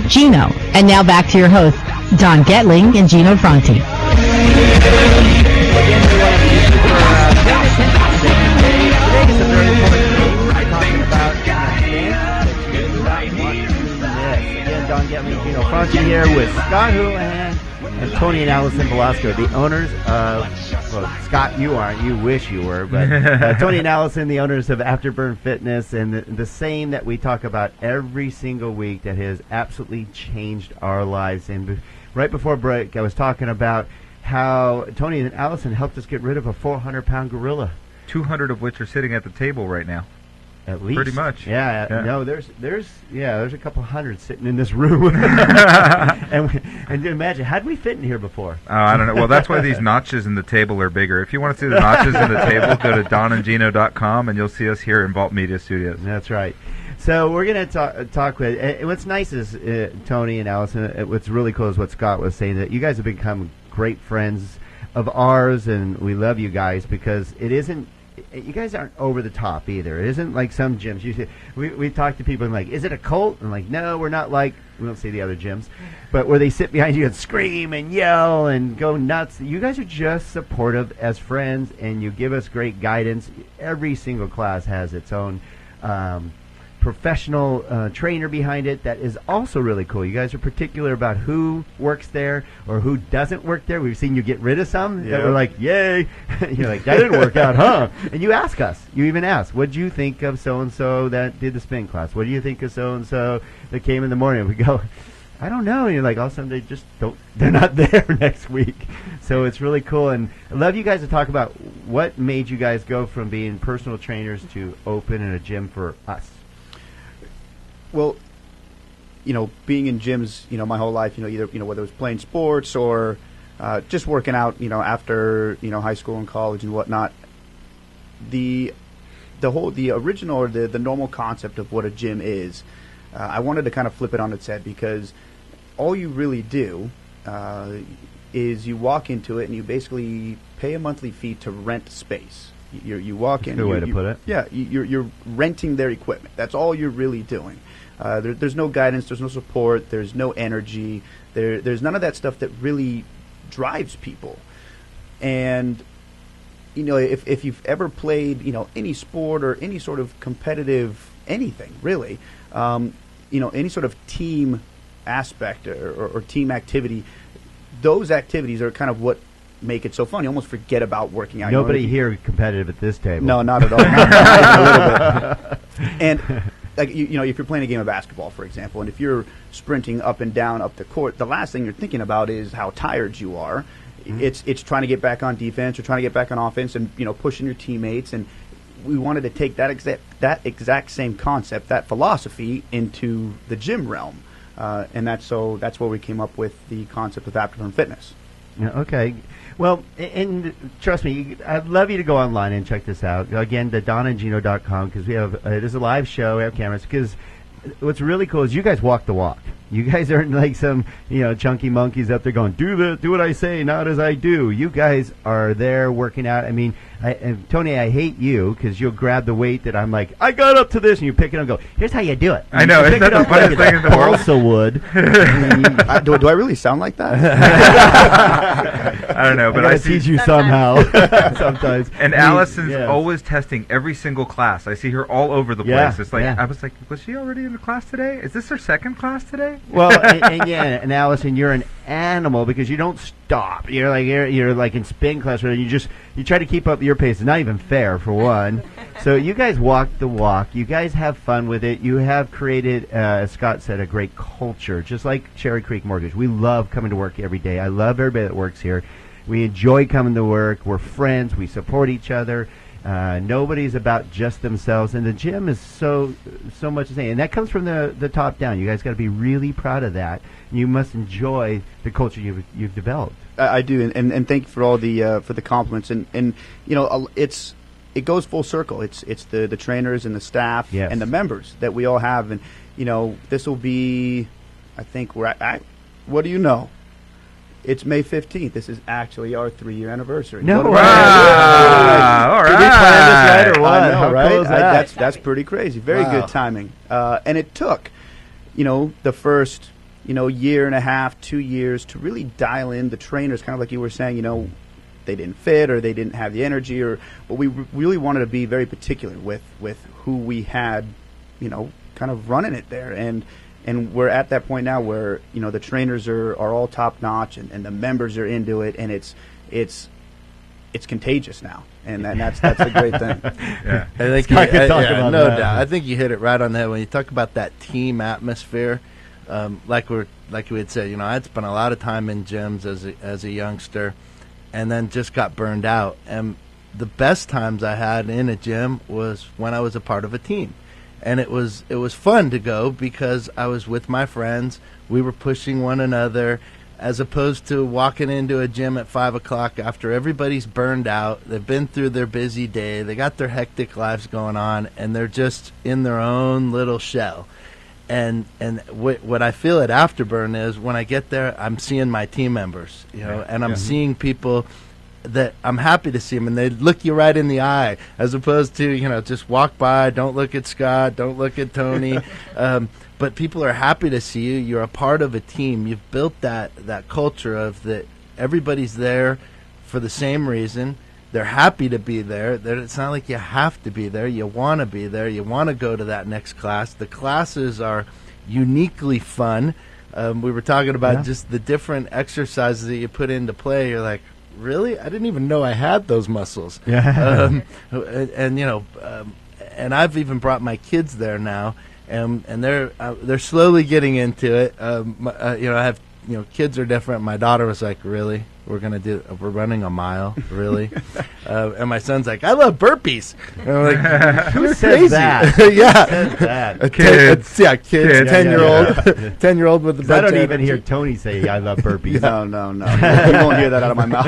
Gino. And now back to your hosts, Don Getling and Gino Franti. Don Getling, Gino Franti here with Scott Hoolahan and Tony and Allison Velasco, the owners of, well, Scott, you aren't, you wish you were, but Tony and Allison, the owners of Afterburn Fitness, and the saying that we talk about every single week that has absolutely changed our lives. And right before break, I was talking about how Tony and Allison helped us get rid of a 400-pound gorilla. 200 of which are sitting at the table right now. At least. Pretty much. Yeah. No, there's a couple hundred sitting in this room. and imagine, how'd we fit in here before? I don't know. Well, that's why these notches in the table are bigger. If you want to see the notches in the table, go to donandgino.com and you'll see us here in Vault Media Studios. That's right. So we're going to talk with, what's nice is, Tony and Allison, what's really cool is what Scott was saying, that you guys have become great friends of ours, and we love you guys because it isn't, you guys aren't over the top either. It isn't like some gyms. We talk to people and like, is it a cult? And like, no, we're not like, we don't see the other gyms, but where they sit behind you and scream and yell and go nuts. You guys are just supportive as friends, and you give us great guidance. Every single class has its own professional trainer behind it that is also really cool. You guys are particular about who works there or who doesn't work there. We've seen you get rid of some that were like, yay. You're like, that didn't work out, huh? And you ask us. You even ask, what do you think of so-and-so that did the spin class? What do you think of so-and-so that came in the morning? We go, I don't know. And you're like, all of a sudden they just don't, they're not there next week. So it's really cool. And I love you guys to talk about what made you guys go from being personal trainers to open in a gym for us. Well, being in gyms, my whole life, either, whether it was playing sports or just working out, after, high school and college and whatnot, the original or the normal concept of what a gym is, I wanted to kind of flip it on its head, because all you really do is you walk into it and you basically pay a monthly fee to rent space. You walk in. Good way to put it. Yeah, you're renting their equipment. That's all you're really doing. There's no guidance. There's no support. There's no energy. There's none of that stuff that really drives people. And if you've ever played any sport or any sort of competitive anything really, any sort of team aspect or team activity, those activities are kind of what make it so fun. You almost forget about working out. Nobody here competitive at this table. No, not at all. Not a little bit. And like if you're playing a game of basketball, for example, and if you're sprinting up and down up the court, the last thing you're thinking about is how tired you are. Mm-hmm. It's trying to get back on defense or trying to get back on offense, and pushing your teammates. And we wanted to take that exact same concept, that philosophy, into the gym realm, and that's where we came up with the concept of Afterburn Fitness. Yeah, okay. Well, and trust me, I'd love you to go online and check this out. Again, the donandgino.com, because we have it is a live show. We have cameras. Because what's really cool is you guys walk the walk. You guys aren't like some chunky monkeys up there going, do what I say, not as I do. You guys are there working out. I mean, Tony, I hate you because you'll grab the weight that I'm like, I got up to this, and you pick it up and go, here's how you do it. I know, it's not the funniest thing in the world. Also would. Do I really sound like that? I don't know, but I teach you somehow. Sometimes. And Allison's always testing every single class. I see her all over the place. It's like I was like, was she already in the class today? Is this her second class today? Well, and Allison, you're an animal because you don't stop. You're like in spin class where you try to keep up your pace. It's not even fair, for one. So you guys walk the walk. You guys have fun with it. You have created, as Scott said, a great culture, just like Cherry Creek Mortgage. We love coming to work every day. I love everybody that works here. We enjoy coming to work. We're friends. We support each other. Nobody's about just themselves, and the gym is so much the same, and that comes from the top down. You guys got to be really proud of that. You must enjoy the culture you've developed. I do, and thank you for all the compliments, and it goes full circle. It's the trainers and the staff and the members that we all have, and this will be, I think we're at, what do you know? It's May 15th. This is actually our 3-year anniversary. No way! Wow. All right. Did we plan this right or what? I know, How right? cool is that? That's pretty crazy. Very good timing. And it took, the first year and a half, 2 years to really dial in the trainers, kind of like you were saying, they didn't fit or they didn't have the energy, but we really wanted to be very particular with who we had, kind of running it there. And we're at that point now where, the trainers are all top notch and the members are into it, and it's contagious now. And that's a great thing. Yeah. I think no doubt. I think you hit it right on the head when you talk about that team atmosphere. Like we had said, I'd spent a lot of time in gyms as a youngster, and then just got burned out. And the best times I had in a gym was when I was a part of a team, and it was fun to go because I was with my friends. We were pushing one another, as opposed to walking into a gym at 5 o'clock after everybody's burned out. They've been through their busy day. They got their hectic lives going on, and they're just in their own little shell. And what I feel at Afterburn is when I get there, I'm seeing my team members, and I'm seeing people that I'm happy to see them, and they look you right in the eye, as opposed to, just walk by, don't look at Scott, don't look at Tony. But people are happy to see you. You're a part of a team. You've built that culture of that everybody's there for the same reason. They're happy to be there. It's not like you have to be there. You want to be there. You want to go to that next class. The classes are uniquely fun. We were talking about just the different exercises that you put into play. You're like, really? I didn't even know I had those muscles. Yeah. And I've even brought my kids there now. And they're slowly getting into it. I have kids are different. My daughter was like, "Really? We're running a mile, really?" And my son's like, "I love burpees." And I'm like, "Who says that?" Yeah, who says that? Kids. Kids. 10-year-old, 10-year-old with the. I don't even hear Tony say, "I love burpees." No. You won't hear that out of my mouth.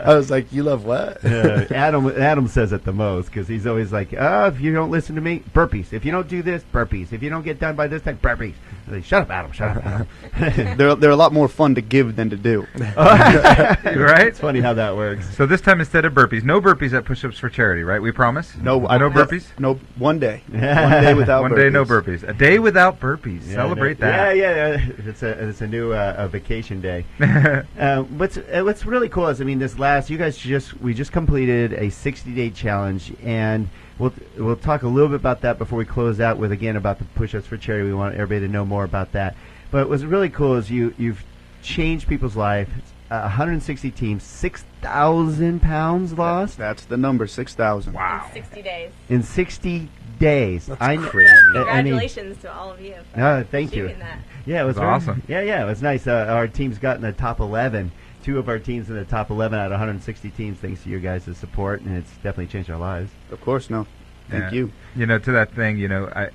I was like, "You love what?" Adam says it the most because he's always like, if you don't listen to me, burpees. If you don't do this, burpees. If you don't get done by this time, burpees. Like, shut up, Adam. Shut up, Adam. They're a lot more fun to give than to do. Right? It's funny how that works. So this time instead of burpees, no burpees at Push-Ups for Charity, right? We promise? No burpees? No, one day. One day without burpees. One day no burpees. A day without burpees. Celebrate that. Yeah. It's a new a vacation day. What's really cool is, we just completed a 60-day challenge, and we'll talk a little bit about that before we close out with, again, about the Push-Ups for Charity. We want everybody to know more about that. But what's really cool is you've changed people's life. 160 teams, 6,000 pounds lost. That's the number, 6,000. Wow. In 60 days. In 60 days. That's crazy. Congratulations to all of you. Thank you. That. Yeah, it was awesome. Yeah, it was nice. Our team's got in the top 11. 2 of our teams in the top 11 out of 160 teams, thanks to your guys' support, and it's definitely changed our lives. Of course, no. Thank you. To that thing, I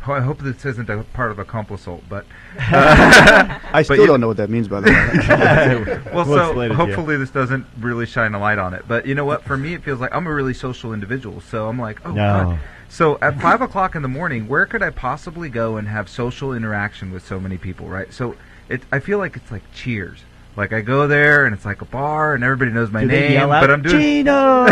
hope this isn't a part of a complisole, but I still don't know what that means, by the way. Well, so hopefully this doesn't really shine a light on it. But you know what? For me, it feels like I'm a really social individual. So I'm like, God. So at 5 o'clock in the morning, where could I possibly go and have social interaction with so many people, right? So I feel like it's like Cheers. Like I go there and it's like a bar and everybody knows my name, but I'm doing Gino.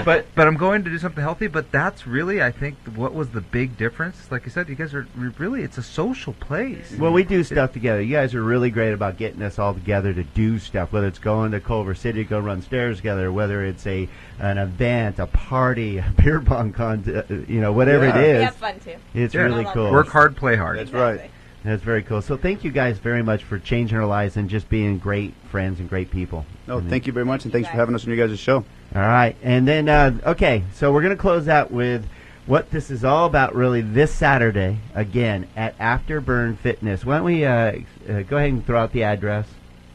but I'm going to do something healthy. But that's really, I think, what was the big difference. Like I said, you guys are really, it's a social place. Well, we do stuff together. You guys are really great about getting us all together to do stuff. Whether it's going to Culver City to go run stairs together, whether it's an event, a party, a beer pong contest, whatever it is. We have fun too. It's really cool. Work hard, play hard. That's right. That's very cool. So thank you guys very much for changing our lives and just being great friends and great people. No, thank you very much, and thanks for having us on your guys' show. All right. And then, okay, so we're going to close out with what this is all about really this Saturday, again, at Afterburn Fitness. Why don't we go ahead and throw out the address?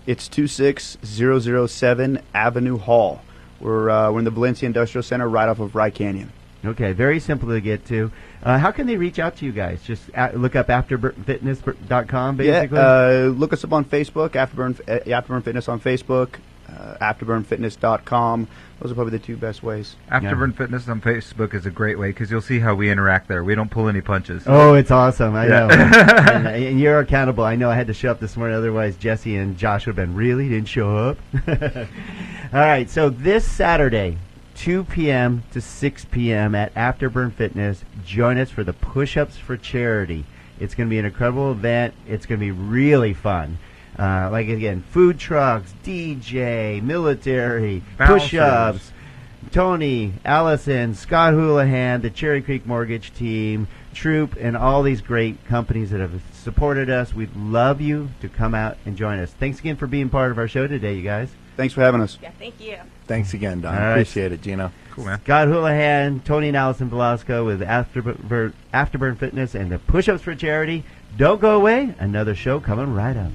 It's 26007 Avenue Hall. We're in the Valencia Industrial Center right off of Rye Canyon. Okay, very simple to get to. How can they reach out to you guys? Just look up afterburnfitness.com, basically? Yeah, look us up on Facebook, Afterburn Fitness on Facebook, afterburnfitness.com. Those are probably the 2 best ways. Afterburn Fitness on Facebook is a great way because you'll see how we interact there. We don't pull any punches. Oh, it's awesome. I know. and you're accountable. I know I had to show up this morning. Otherwise, Jesse and Josh would have been, really? Didn't show up? All right, so this Saturday, 2 p.m. to 6 p.m. at Afterburn Fitness. Join us for the Push-Ups for Charity. It's going to be an incredible event. It's going to be really fun. Like, again, food trucks, DJ, military, push-ups, Tony, Allison, Scott Hoolahan, the Cherry Creek Mortgage team, Troop, and all these great companies that have supported us. We'd love you to come out and join us. Thanks again for being part of our show today, you guys. Thanks for having us. Yeah, thank you. Thanks again, Don. Right. Appreciate it, Gino. Cool, man. Scott Hoolahan, Tony and Allison Velasco with Afterburn Fitness and the Push-Ups for Charity. Don't go away. Another show coming right up.